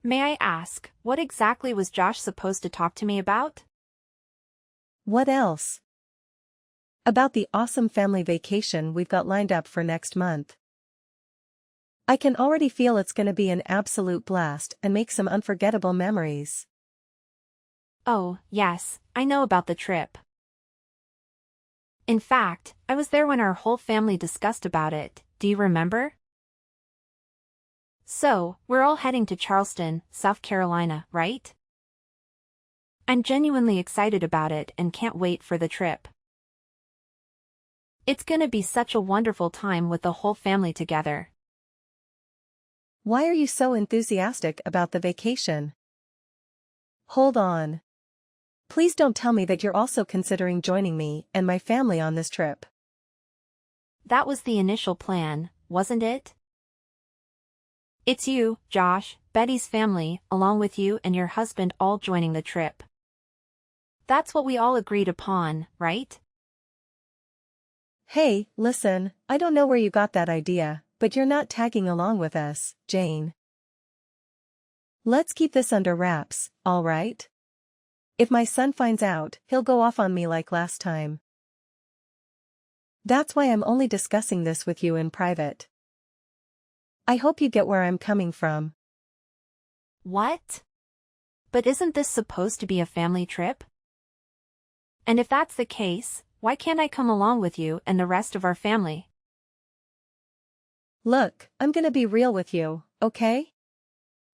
May I ask, what exactly was Josh supposed to talk to me about? What else? About the awesome family vacation we've got lined up for next month. I can already feel it's gonna be an absolute blast and make some unforgettable memories. Oh, yes, I know about the trip. In fact, I was there when our whole family discussed about it, do you remember? So, we're all heading to Charleston, South Carolina, right? I'm genuinely excited about it and can't wait for the trip. It's gonna be such a wonderful time with the whole family together. Why are you so enthusiastic about the vacation? Hold on. Please don't tell me that you're also considering joining me and my family on this trip. That was the initial plan, wasn't it? It's you, Josh, Betty's family, along with you and your husband all joining the trip. That's what we all agreed upon, right? Hey, listen, I don't know where you got that idea, but you're not tagging along with us, Jane. Let's keep this under wraps, all right? If my son finds out, he'll go off on me like last time. That's why I'm only discussing this with you in private. I hope you get where I'm coming from. What? But isn't this supposed to be a family trip? And if that's the case, why can't I come along with you and the rest of our family? Look, I'm gonna be real with you, okay?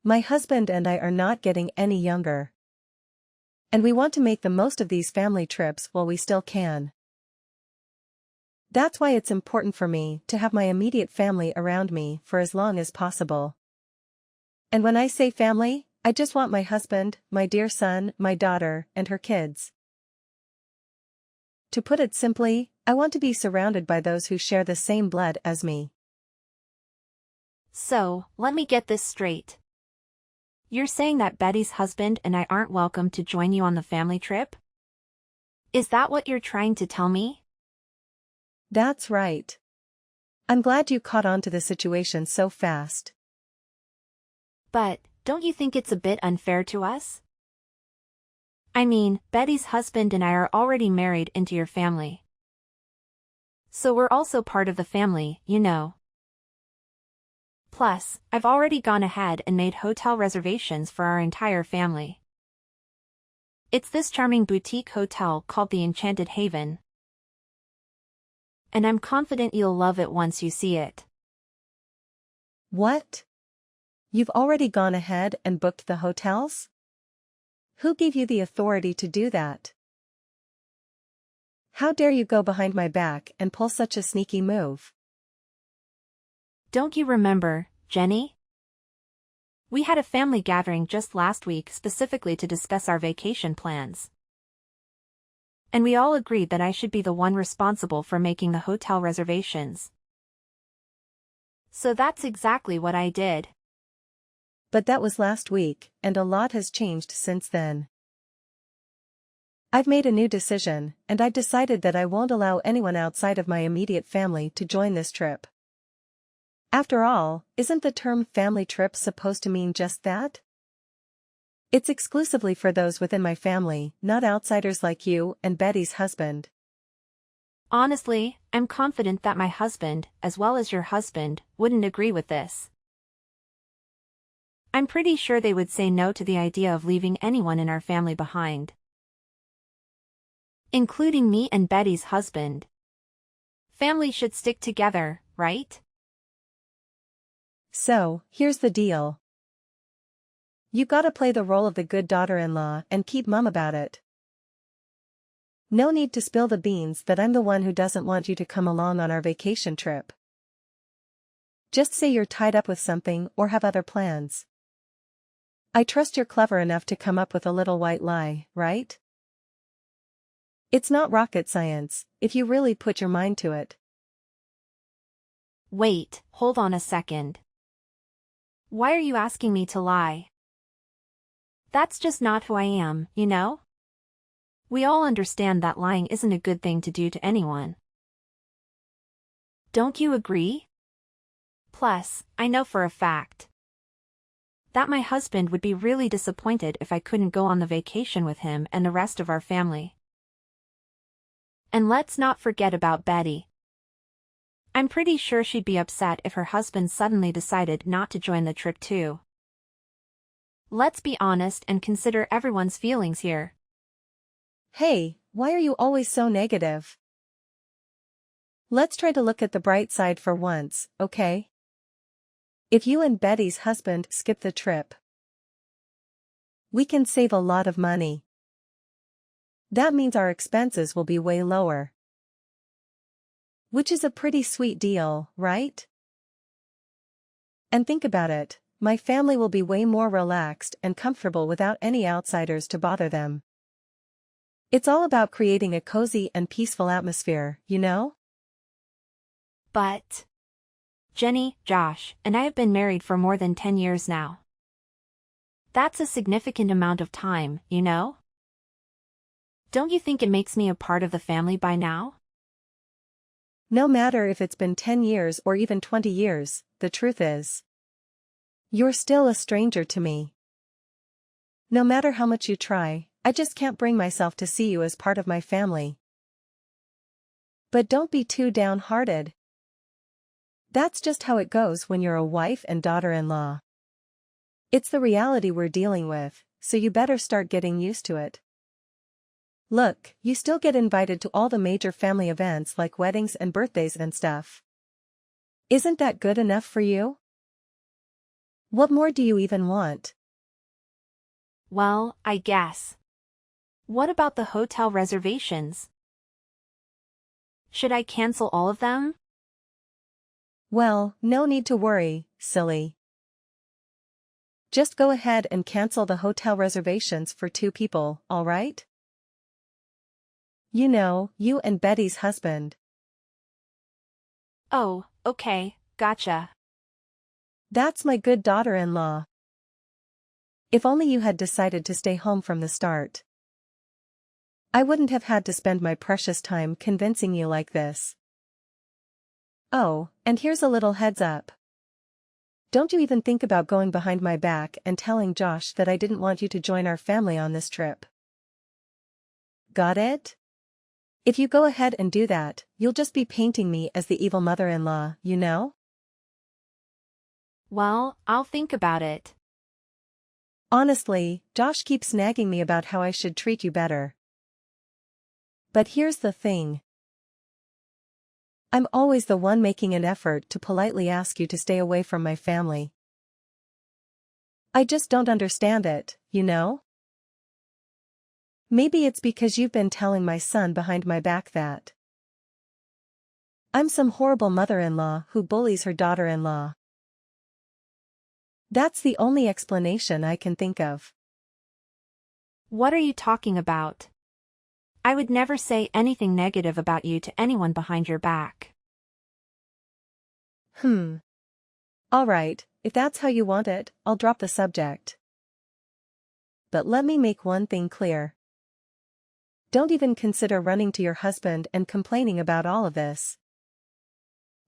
My husband and I are not getting any younger. And we want to make the most of these family trips while we still can. That's why it's important for me to have my immediate family around me for as long as possible. And when I say family, I just want my husband, my dear son, my daughter, and her kids. To put it simply, I want to be surrounded by those who share the same blood as me. So, let me get this straight. You're saying that Betty's husband and I aren't welcome to join you on the family trip? Is that what you're trying to tell me? That's right. I'm glad you caught on to the situation so fast. But, don't you think it's a bit unfair to us? I mean, Betty's husband and I are already married into your family. So we're also part of the family, you know. Plus, I've already gone ahead and made hotel reservations for our entire family. It's this charming boutique hotel called the Enchanted Haven. And I'm confident you'll love it once you see it. What? You've already gone ahead and booked the hotels? Who gave you the authority to do that? How dare you go behind my back and pull such a sneaky move? Don't you remember, Jenny? We had a family gathering just last week specifically to discuss our vacation plans. And we all agreed that I should be the one responsible for making the hotel reservations. So that's exactly what I did. But that was last week, and a lot has changed since then. I've made a new decision, and I've decided that I won't allow anyone outside of my immediate family to join this trip. After all, isn't the term family trip supposed to mean just that? It's exclusively for those within my family, not outsiders like you and Betty's husband. Honestly, I'm confident that my husband, as well as your husband, wouldn't agree with this. I'm pretty sure they would say no to the idea of leaving anyone in our family behind. Including me and Betty's husband. Family should stick together, right? So, here's the deal. You gotta play the role of the good daughter-in-law and keep mum about it. No need to spill the beans that I'm the one who doesn't want you to come along on our vacation trip. Just say you're tied up with something or have other plans. I trust you're clever enough to come up with a little white lie, right? It's not rocket science, if you really put your mind to it. Wait, hold on a second. Why are you asking me to lie? That's just not who I am, you know? We all understand that lying isn't a good thing to do to anyone. Don't you agree? Plus, I know for a fact that my husband would be really disappointed if I couldn't go on the vacation with him and the rest of our family. And let's not forget about Betty. I'm pretty sure she'd be upset if her husband suddenly decided not to join the trip too. Let's be honest and consider everyone's feelings here. Hey, why are you always so negative? Let's try to look at the bright side for once, okay? If you and Betty's husband skip the trip, we can save a lot of money. That means our expenses will be way lower. Which is a pretty sweet deal, right? And think about it, my family will be way more relaxed and comfortable without any outsiders to bother them. It's all about creating a cozy and peaceful atmosphere, you know? But Jenny, Josh, and I have been married for more than 10 years now. That's a significant amount of time, you know? Don't you think it makes me a part of the family by now? No matter if it's been 10 years or even 20 years, the truth is, you're still a stranger to me. No matter how much you try, I just can't bring myself to see you as part of my family. But don't be too downhearted. That's just how it goes when you're a wife and daughter-in-law. It's the reality we're dealing with, so you better start getting used to it. Look, you still get invited to all the major family events like weddings and birthdays and stuff. Isn't that good enough for you? What more do you even want? Well, I guess. What about the hotel reservations? Should I cancel all of them? Well, no need to worry, silly. Just go ahead and cancel the hotel reservations for 2 people, all right? You know, you and Betty's husband. Oh, okay, gotcha. That's my good daughter-in-law. If only you had decided to stay home from the start. I wouldn't have had to spend my precious time convincing you like this. Oh, and here's a little heads up. Don't you even think about going behind my back and telling Josh that I didn't want you to join our family on this trip. Got it? If you go ahead and do that, you'll just be painting me as the evil mother-in-law, you know? Well, I'll think about it. Honestly, Josh keeps nagging me about how I should treat you better. But here's the thing. I'm always the one making an effort to politely ask you to stay away from my family. I just don't understand it, you know? Maybe it's because you've been telling my son behind my back that I'm some horrible mother-in-law who bullies her daughter-in-law. That's the only explanation I can think of. What are you talking about? I would never say anything negative about you to anyone behind your back. All right, if that's how you want it, I'll drop the subject. But let me make one thing clear. Don't even consider running to your husband and complaining about all of this.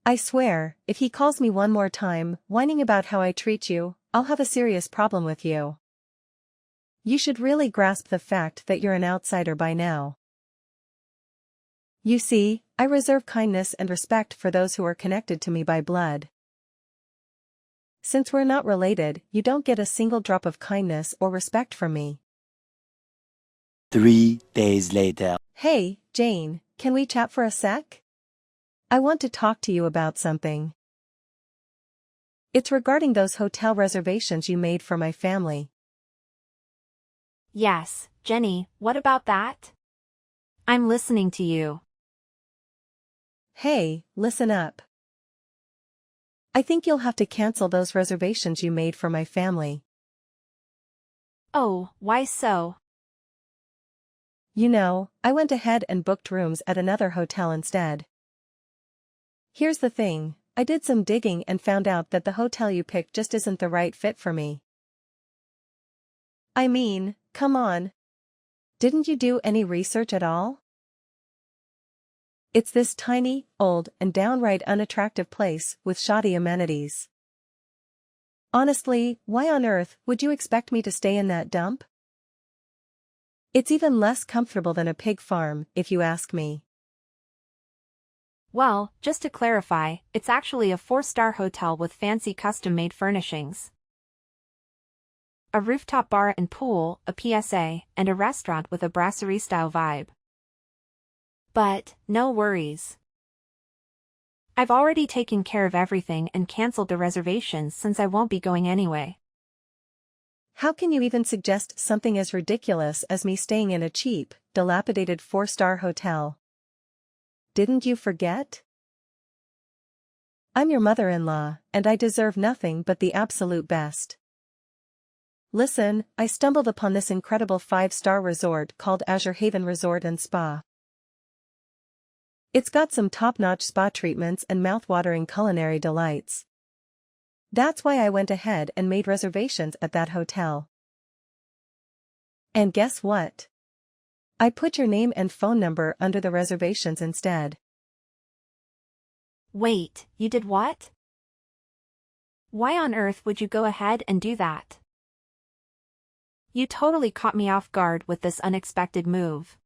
I swear, if he calls me one more time, whining about how I treat you, I'll have a serious problem with you. You should really grasp the fact that you're an outsider by now. You see, I reserve kindness and respect for those who are connected to me by blood. Since we're not related, you don't get a single drop of kindness or respect from me. 3 days later. Hey, Jane, can we chat for a sec? I want to talk to you about something. It's regarding those hotel reservations you made for my family. Yes, Jenny, what about that? I'm listening to you. Hey, listen up. I think you'll have to cancel those reservations you made for my family. Oh, why so? You know, I went ahead and booked rooms at another hotel instead. Here's the thing, I did some digging and found out that the hotel you picked just isn't the right fit for me. I mean, come on. Didn't you do any research at all? It's this tiny, old, and downright unattractive place with shoddy amenities. Honestly, why on earth would you expect me to stay in that dump? It's even less comfortable than a pig farm, if you ask me. Well, just to clarify, it's actually a 4-star hotel with fancy custom-made furnishings. A rooftop bar and pool, a PSA, and a restaurant with a brasserie-style vibe. But, no worries. I've already taken care of everything and cancelled the reservations since I won't be going anyway. How can you even suggest something as ridiculous as me staying in a cheap, dilapidated 4-star hotel? Didn't you forget? I'm your mother-in-law, and I deserve nothing but the absolute best. Listen, I stumbled upon this incredible 5-star resort called Azure Haven Resort and Spa. It's got some top-notch spa treatments and mouth-watering culinary delights. That's why I went ahead and made reservations at that hotel. And guess what? I put your name and phone number under the reservations instead. Wait, you did what? Why on earth would you go ahead and do that? You totally caught me off guard with this unexpected move.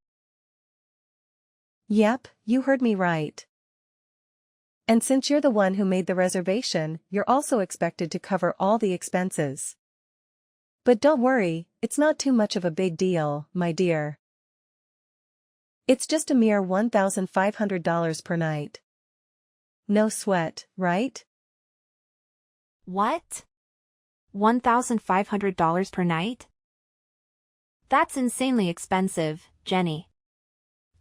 Yep, you heard me right. And since you're the one who made the reservation, you're also expected to cover all the expenses. But don't worry, it's not too much of a big deal, my dear. It's just a mere $1,500 per night. No sweat, right? What? $1,500 per night? That's insanely expensive, Jenny.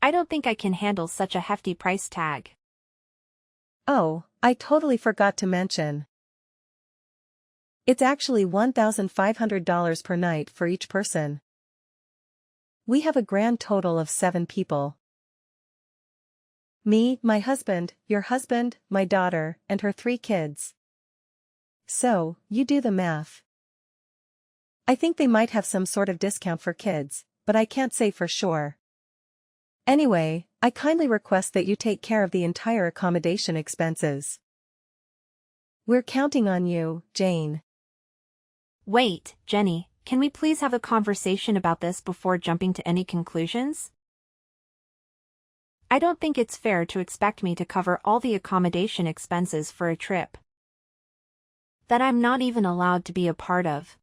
I don't think I can handle such a hefty price tag. Oh, I totally forgot to mention. It's actually $1,500 per night for each person. We have a grand total of 7 people. Me, my husband, your husband, my daughter, and her 3 kids. So, you do the math. I think they might have some sort of discount for kids, but I can't say for sure. Anyway, I kindly request that you take care of the entire accommodation expenses. We're counting on you, Jane. Wait, Jenny, can we please have a conversation about this before jumping to any conclusions? I don't think it's fair to expect me to cover all the accommodation expenses for a trip that I'm not even allowed to be a part of.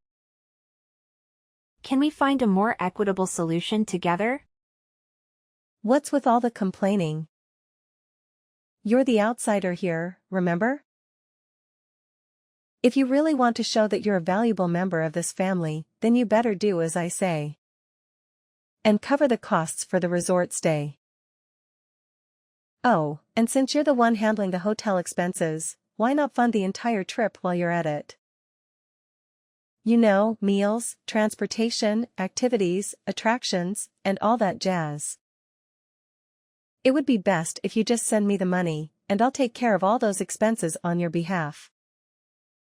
Can we find a more equitable solution together? What's with all the complaining? You're the outsider here, remember? If you really want to show that you're a valuable member of this family, then you better do as I say. And cover the costs for the resort stay. Oh, and since you're the one handling the hotel expenses, why not fund the entire trip while you're at it? You know, meals, transportation, activities, attractions, and all that jazz. It would be best if you just send me the money, and I'll take care of all those expenses on your behalf.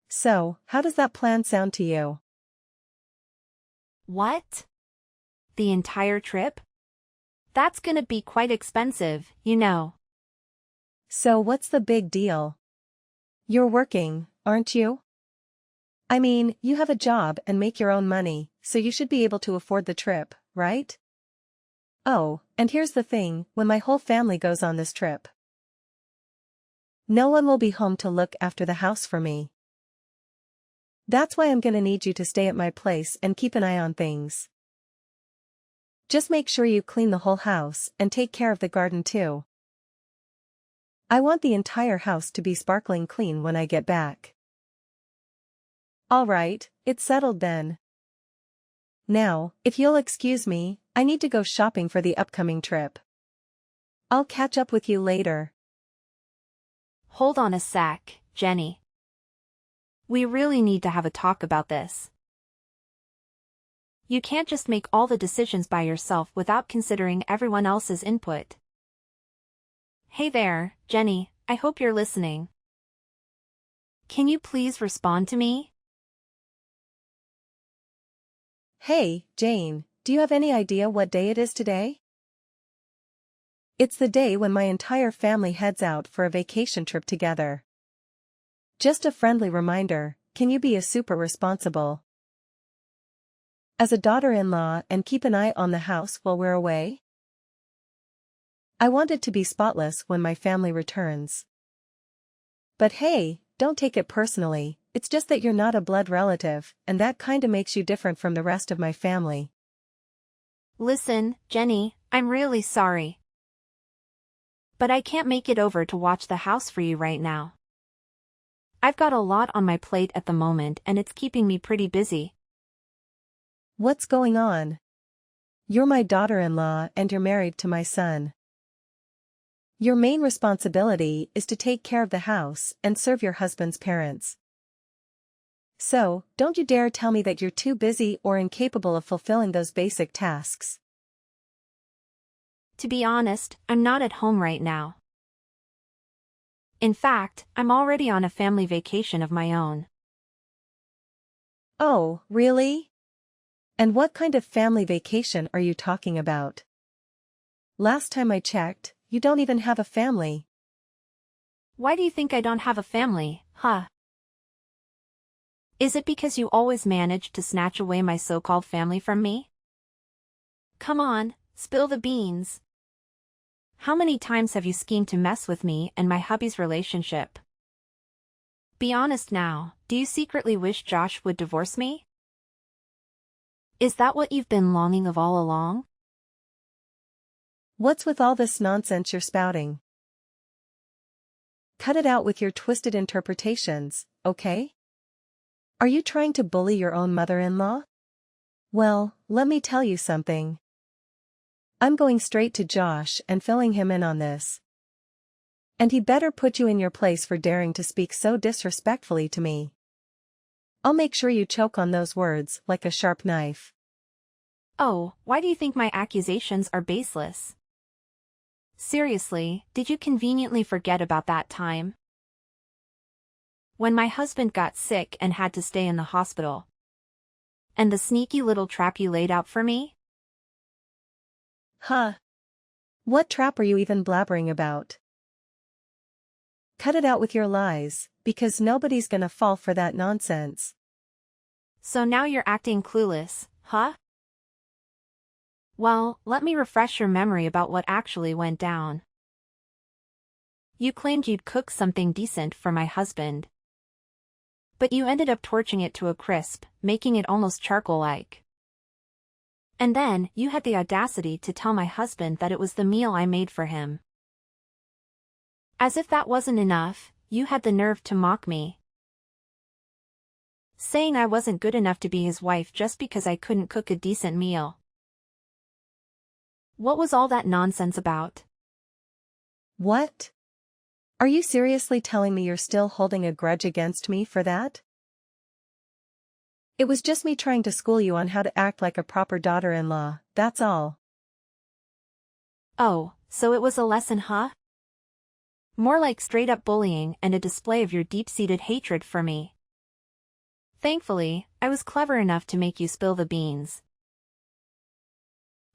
So, how does that plan sound to you? What? The entire trip? That's gonna be quite expensive, you know. So what's the big deal? You're working, aren't you? I mean, you have a job and make your own money, so you should be able to afford the trip, right? Oh, and here's the thing, when my whole family goes on this trip, no one will be home to look after the house for me. That's why I'm gonna need you to stay at my place and keep an eye on things. Just make sure you clean the whole house and take care of the garden too. I want the entire house to be sparkling clean when I get back. All right, it's settled then. Now, if you'll excuse me, I need to go shopping for the upcoming trip. I'll catch up with you later. Hold on a sec, Jenny. We really need to have a talk about this. You can't just make all the decisions by yourself without considering everyone else's input. Hey there, Jenny, I hope you're listening. Can you please respond to me? Hey, Jane, do you have any idea what day it is today? It's the day when my entire family heads out for a vacation trip together. Just a friendly reminder, can you be a super responsible as a daughter-in-law and keep an eye on the house while we're away? I want it to be spotless when my family returns. But hey, don't take it personally, it's just that you're not a blood relative, and that kinda makes you different from the rest of my family. Listen, Jenny, I'm really sorry. But I can't make it over to watch the house for you right now. I've got a lot on my plate at the moment and it's keeping me pretty busy. What's going on? You're my daughter-in-law and you're married to my son. Your main responsibility is to take care of the house and serve your husband's parents. So, don't you dare tell me that you're too busy or incapable of fulfilling those basic tasks. To be honest, I'm not at home right now. In fact, I'm already on a family vacation of my own. Oh, really? And what kind of family vacation are you talking about? Last time I checked, you don't even have a family. Why do you think I don't have a family, huh? Is it because you always manage to snatch away my so-called family from me? Come on, spill the beans. How many times have you schemed to mess with me and my hubby's relationship? Be honest now, do you secretly wish Josh would divorce me? Is that what you've been longing of all along? What's with all this nonsense you're spouting? Cut it out with your twisted interpretations, okay? Are you trying to bully your own mother-in-law? Well, let me tell you something. I'm going straight to Josh and filling him in on this. And he better put you in your place for daring to speak so disrespectfully to me. I'll make sure you choke on those words like a sharp knife. Oh, why do you think my accusations are baseless? Seriously, did you conveniently forget about that time? When my husband got sick and had to stay in the hospital. And the sneaky little trap you laid out for me? Huh? What trap are you even blabbering about? Cut it out with your lies, because nobody's gonna fall for that nonsense. So now you're acting clueless, huh? Well, let me refresh your memory about what actually went down. You claimed you'd cook something decent for my husband. But you ended up torching it to a crisp, making it almost charcoal-like. And then, you had the audacity to tell my husband that it was the meal I made for him. As if that wasn't enough, you had the nerve to mock me. Saying I wasn't good enough to be his wife just because I couldn't cook a decent meal. What was all that nonsense about? What? Are you seriously telling me you're still holding a grudge against me for that? It was just me trying to school you on how to act like a proper daughter-in-law, that's all. Oh, so it was a lesson, huh? More like straight-up bullying and a display of your deep-seated hatred for me. Thankfully, I was clever enough to make you spill the beans.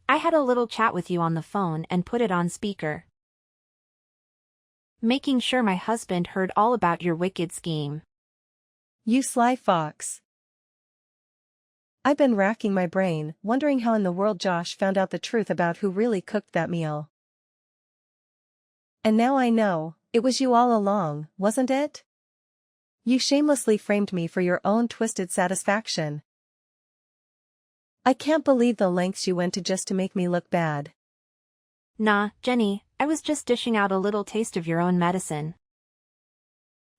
I had a little chat with you on the phone and put it on speaker, making sure my husband heard all about your wicked scheme. You sly fox. I've been racking my brain, wondering how in the world Josh found out the truth about who really cooked that meal. And now I know, it was you all along, wasn't it? You shamelessly framed me for your own twisted satisfaction. I can't believe the lengths you went to just to make me look bad. Nah, Jenny, I was just dishing out a little taste of your own medicine.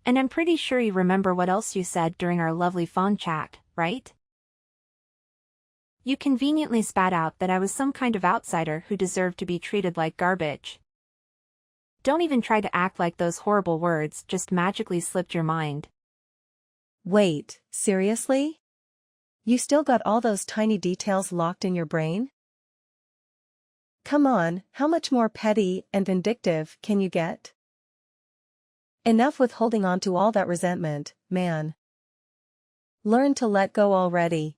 And I'm pretty sure you remember what else you said during our lovely phone chat, right? You conveniently spat out that I was some kind of outsider who deserved to be treated like garbage. Don't even try to act like those horrible words just magically slipped your mind. Wait, seriously? You still got all those tiny details locked in your brain? Come on, how much more petty and vindictive can you get? Enough with holding on to all that resentment, man. Learn to let go already.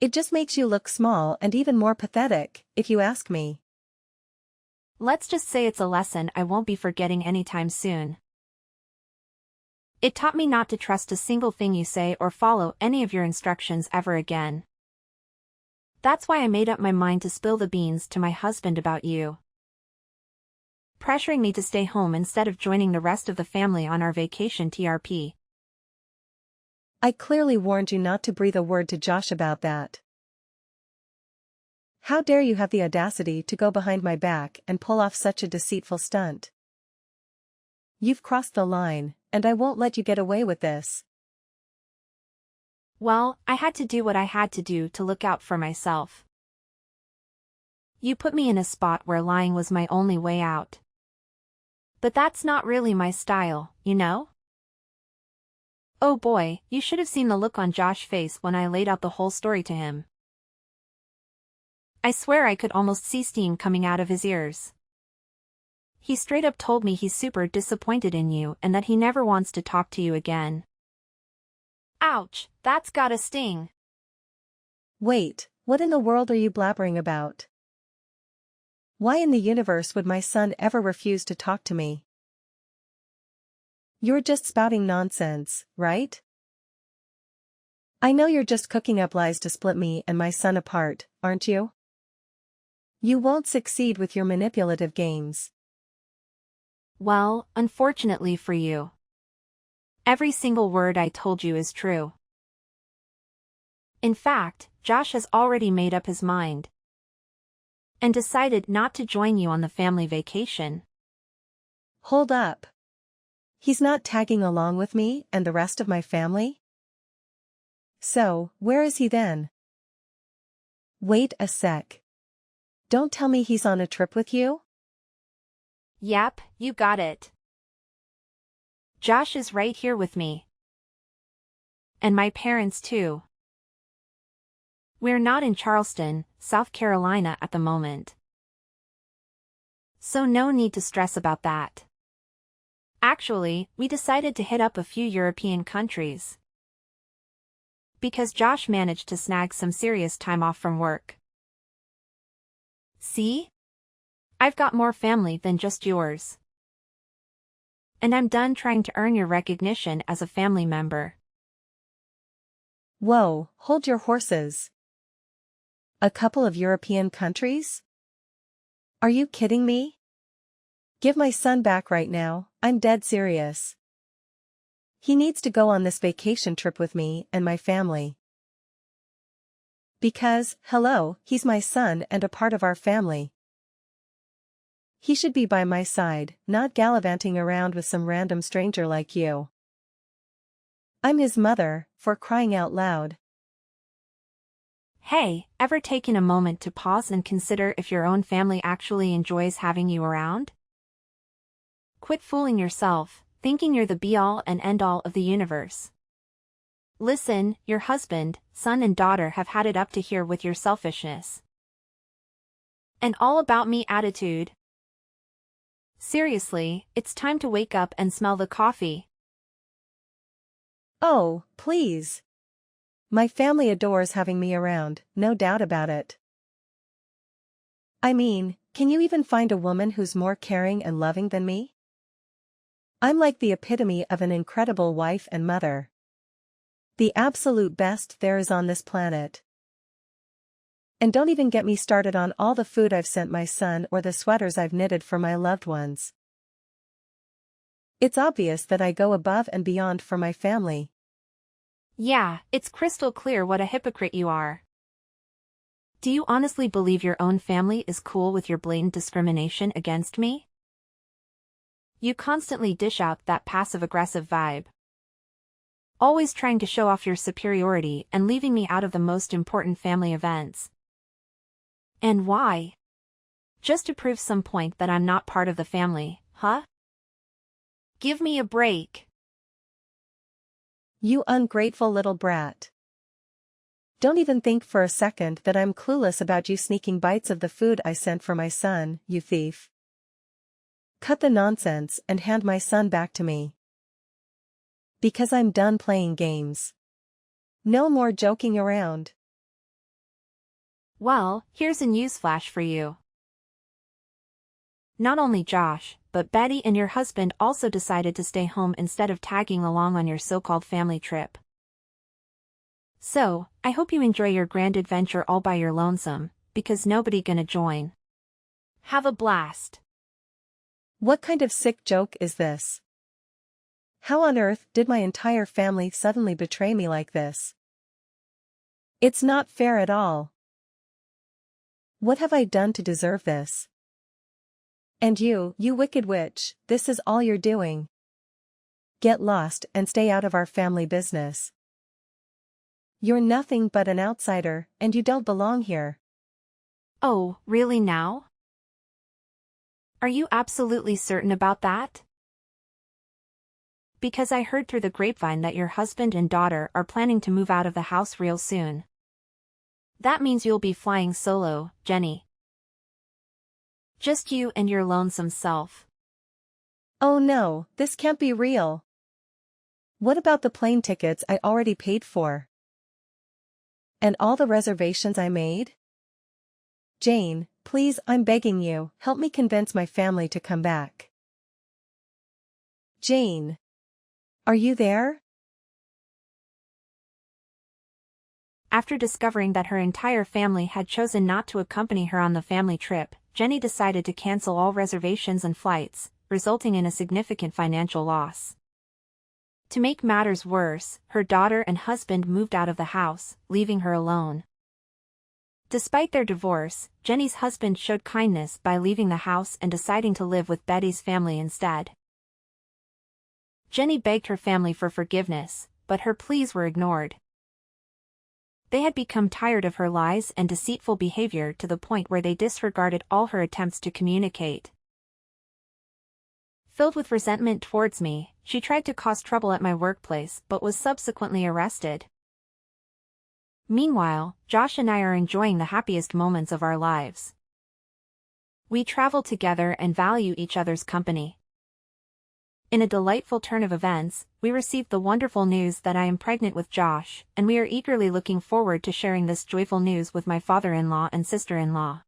It just makes you look small and even more pathetic, if you ask me. Let's just say it's a lesson I won't be forgetting anytime soon. It taught me not to trust a single thing you say or follow any of your instructions ever again. That's why I made up my mind to spill the beans to my husband about you, pressuring me to stay home instead of joining the rest of the family on our vacation trp. I clearly warned you not to breathe a word to Josh about that. How dare you have the audacity to go behind my back and pull off such a deceitful stunt? You've crossed the line, and I won't let you get away with this. Well, I had to do what I had to do to look out for myself. You put me in a spot where lying was my only way out. But that's not really my style, you know? Oh boy, you should have seen the look on Josh's face when I laid out the whole story to him. I swear I could almost see steam coming out of his ears. He straight up told me he's super disappointed in you and that he never wants to talk to you again. Ouch, that's gotta sting. Wait, what in the world are you blabbering about? Why in the universe would my son ever refuse to talk to me? You're just spouting nonsense, right? I know you're just cooking up lies to split me and my son apart, aren't you? You won't succeed with your manipulative games. Well, unfortunately for you, every single word I told you is true. In fact, Josh has already made up his mind and decided not to join you on the family vacation. Hold up. He's not tagging along with me and the rest of my family? So, where is he then? Wait a sec. Don't tell me he's on a trip with you? Yep, you got it. Josh is right here with me. And my parents too. We're not in Charleston, South Carolina at the moment. So no need to stress about that. Actually, we decided to hit up a few European countries, because Josh managed to snag some serious time off from work. See? I've got more family than just yours. And I'm done trying to earn your recognition as a family member. Whoa, hold your horses. A couple of European countries? Are you kidding me? Give my son back right now, I'm dead serious. He needs to go on this vacation trip with me and my family. Because, hello, he's my son and a part of our family. He should be by my side, not gallivanting around with some random stranger like you. I'm his mother, for crying out loud. Hey, ever taken a moment to pause and consider if your own family actually enjoys having you around? Quit fooling yourself, thinking you're the be-all and end-all of the universe. Listen, your husband, son and daughter have had it up to here with your selfishness and all about me attitude. Seriously, it's time to wake up and smell the coffee. Oh, please. My family adores having me around, no doubt about it. I mean, can you even find a woman who's more caring and loving than me? I'm like the epitome of an incredible wife and mother. The absolute best there is on this planet. And don't even get me started on all the food I've sent my son or the sweaters I've knitted for my loved ones. It's obvious that I go above and beyond for my family. Yeah, it's crystal clear what a hypocrite you are. Do you honestly believe your own family is cool with your blatant discrimination against me? You constantly dish out that passive-aggressive vibe, always trying to show off your superiority and leaving me out of the most important family events. And why? Just to prove some point that I'm not part of the family, huh? Give me a break. You ungrateful little brat. Don't even think for a second that I'm clueless about you sneaking bites of the food I sent for my son, you thief. Cut the nonsense and hand my son back to me. Because I'm done playing games. No more joking around. Well, here's a newsflash for you. Not only Josh, but Betty and your husband also decided to stay home instead of tagging along on your so-called family trip. So, I hope you enjoy your grand adventure all by your lonesome, because nobody gonna join. Have a blast. What kind of sick joke is this? How on earth did my entire family suddenly betray me like this? It's not fair at all. What have I done to deserve this? And you wicked witch, this is all you're doing. Get lost and stay out of our family business. You're nothing but an outsider, and you don't belong here. Oh, really now? Are you absolutely certain about that? Because I heard through the grapevine that your husband and daughter are planning to move out of the house real soon. That means you'll be flying solo, Jenny. Just you and your lonesome self. Oh no, this can't be real. What about the plane tickets I already paid for? And all the reservations I made? Jane, please, I'm begging you, help me convince my family to come back. Jane. Are you there? After discovering that her entire family had chosen not to accompany her on the family trip, Jenny decided to cancel all reservations and flights, resulting in a significant financial loss. To make matters worse, her daughter and husband moved out of the house, leaving her alone. Despite their divorce, Jenny's husband showed kindness by leaving the house and deciding to live with Betty's family instead. Jenny begged her family for forgiveness, but her pleas were ignored. They had become tired of her lies and deceitful behavior to the point where they disregarded all her attempts to communicate. Filled with resentment towards me, she tried to cause trouble at my workplace but was subsequently arrested. Meanwhile, Josh and I are enjoying the happiest moments of our lives. We travel together and value each other's company. In a delightful turn of events, we received the wonderful news that I am pregnant with Josh, and we are eagerly looking forward to sharing this joyful news with my father-in-law and sister-in-law.